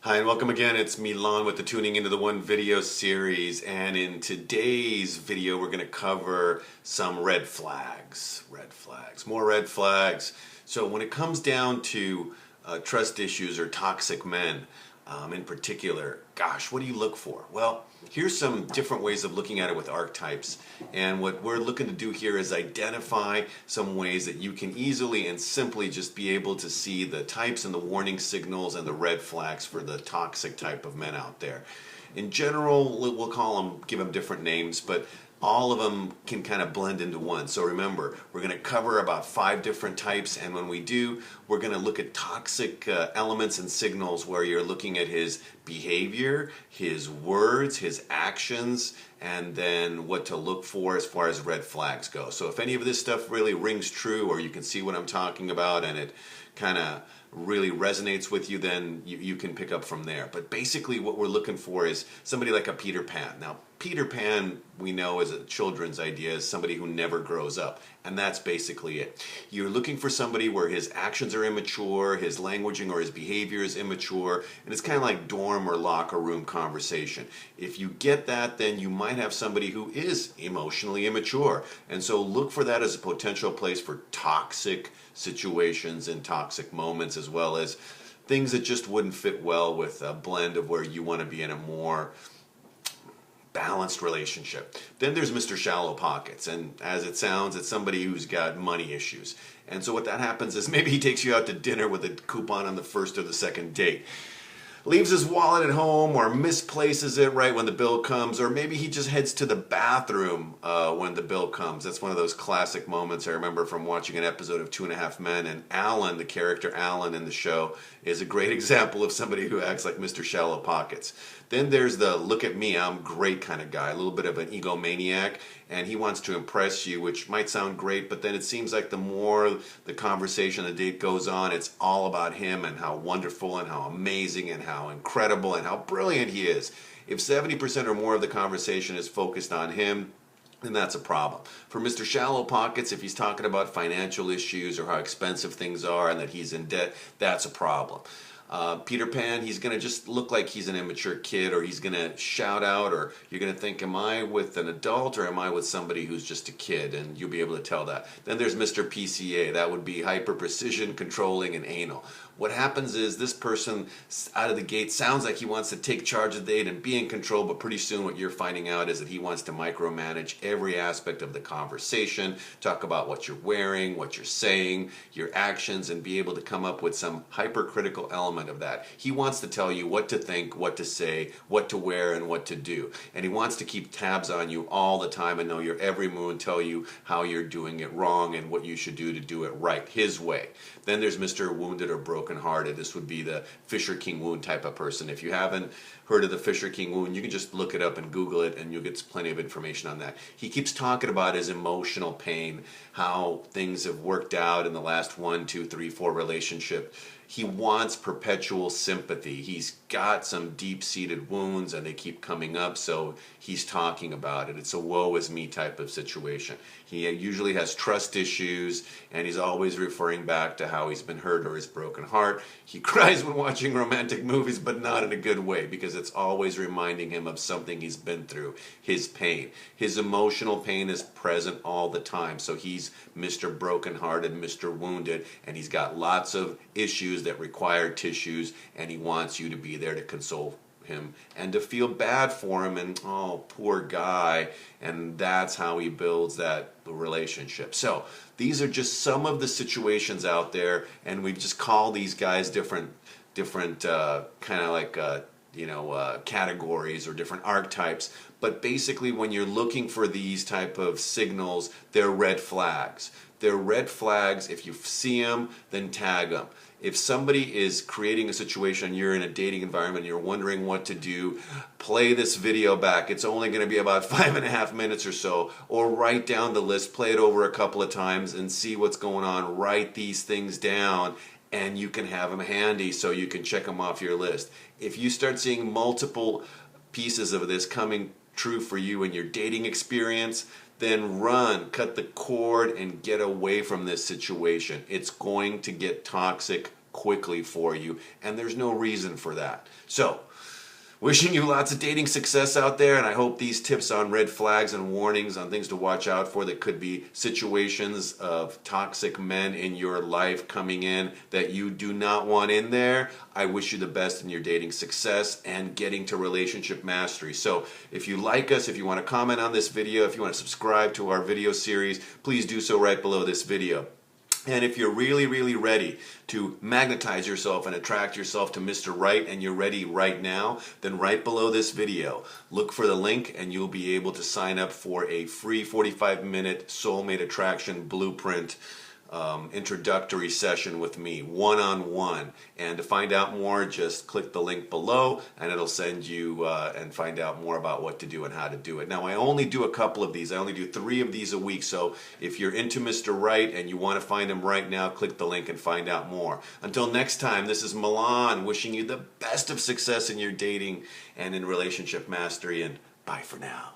Hi and welcome again. It's Milan with the Tuning Into the One video series, and in today's video we're going to cover some red flags. More red flags. So when it comes down to trust issues or toxic men in particular, gosh, what do you look for? Well, here's some different ways of looking at it with archetypes, and what we're looking to do here is identify some ways that you can easily and simply just be able to see the types and the warning signals and the red flags for the toxic type of men out there. In general, we'll call them, give them different names, but all of them can kind of blend into one. So remember, we're going to cover about 5 different types, and when we do, we're going to look at toxic elements and signals where you're looking at his behavior, his words, his actions, and then what to look for as far as red flags go. So if any of this stuff really rings true, or you can see what I'm talking about and it kind of really resonates with you, then you can pick up from there. But basically what we're looking for is somebody like a Peter Pan. Now, Peter Pan, we know, is a children's idea, is somebody who never grows up. And that's basically it. You're looking for somebody where his actions are immature, his languaging or his behavior is immature, and it's kind of like dorm or locker room conversation. If you get that, then you might have somebody who is emotionally immature. And so look for that as a potential place for toxic situations and toxic moments, as well as things that just wouldn't fit well with a blend of where you want to be in a more balanced relationship. Then there's Mr. Shallow Pockets, and as it sounds, it's somebody who's got money issues. And so what that happens is maybe he takes you out to dinner with a coupon on the first or the second date, leaves his wallet at home or misplaces it right when the bill comes, or maybe he just heads to the bathroom when the bill comes. That's one of those classic moments I remember from watching an episode of 2.5 Men, and Alan, the character Alan in the show, is a great example of somebody who acts like Mr. Shallow Pockets. Then there's the look at me, I'm great kind of guy, a little bit of an egomaniac, and he wants to impress you, which might sound great, but then it seems like the more the conversation, the date goes on, it's all about him and how wonderful and how amazing and how incredible and how brilliant he is. If 70% or more of the conversation is focused on him, then that's a problem. For Mr. Shallow Pockets, if he's talking about financial issues or how expensive things are and that he's in debt, that's a problem. Peter Pan, he's going to just look like he's an immature kid, or he's going to shout out, or you're going to think, am I with an adult or am I with somebody who's just a kid? And you'll be able to tell that. Then there's Mr. PCA. That would be hyper precision, controlling, and anal. What happens is this person out of the gate sounds like he wants to take charge of the date and be in control, but pretty soon what you're finding out is that he wants to micromanage every aspect of the conversation, talk about what you're wearing, what you're saying, your actions, and be able to come up with some hypercritical element of that. He wants to tell you what to think, what to say, what to wear, and what to do. And he wants to keep tabs on you all the time and know your every move and tell you how you're doing it wrong and what you should do to do it right, his way. Then there's Mr. Wounded or Brokenhearted. This would be the Fisher King wound type of person. If you haven't heard of the Fisher King wound, you can just look it up and Google it and you'll get plenty of information on that. He keeps talking about his emotional pain, how things have worked out in the last 1, 2, 3, 4 relationship. He wants perpetual sympathy. He's got some deep-seated wounds and they keep coming up, so he's talking about it. It's a woe is me type of situation. He usually has trust issues and he's always referring back to how he's been hurt or his broken heart. He cries when watching romantic movies, but not in a good way, because it's always reminding him of something he's been through, his pain. His emotional pain is present all the time, so he's Mr. Brokenhearted, Mr. Wounded, and he's got lots of issues that require tissues, and he wants you to be there to console him and to feel bad for him, and oh, poor guy, and that's how he builds that relationship. So these are just some of the situations out there, and we just call these guys different kind of like categories or different archetypes. But basically when you're looking for these type of signals, they're red flags. They're red flags. If you see them, then tag them. If somebody is creating a situation, you're in a dating environment, you're wondering what to do, play this video back. It's only going to be about 5.5 minutes or so. Or write down the list, play it over a couple of times and see what's going on. Write these things down and you can have them handy so you can check them off your list. If you start seeing multiple pieces of this coming true for you in your dating experience, then run, cut the cord, and get away from this situation. It's going to get toxic quickly for you, and there's no reason for that. So, wishing you lots of dating success out there, and I hope these tips on red flags and warnings on things to watch out for that could be situations of toxic men in your life coming in that you do not want in there. I wish you the best in your dating success and getting to relationship mastery. So if you like us, if you want to comment on this video, if you want to subscribe to our video series, please do so right below this video. And if you're really, really ready to magnetize yourself and attract yourself to Mr. Right, and you're ready right now, then right below this video, look for the link and you'll be able to sign up for a free 45-minute Soulmate Attraction Blueprint introductory session with me, one-on-one. And to find out more, just click the link below and it'll send you and find out more about what to do and how to do it. Now, I only do a couple of these. I only do 3 of these a week. So if you're into Mr. Right and you want to find him right now, click the link and find out more. Until next time, this is Milan wishing you the best of success in your dating and in relationship mastery, and bye for now.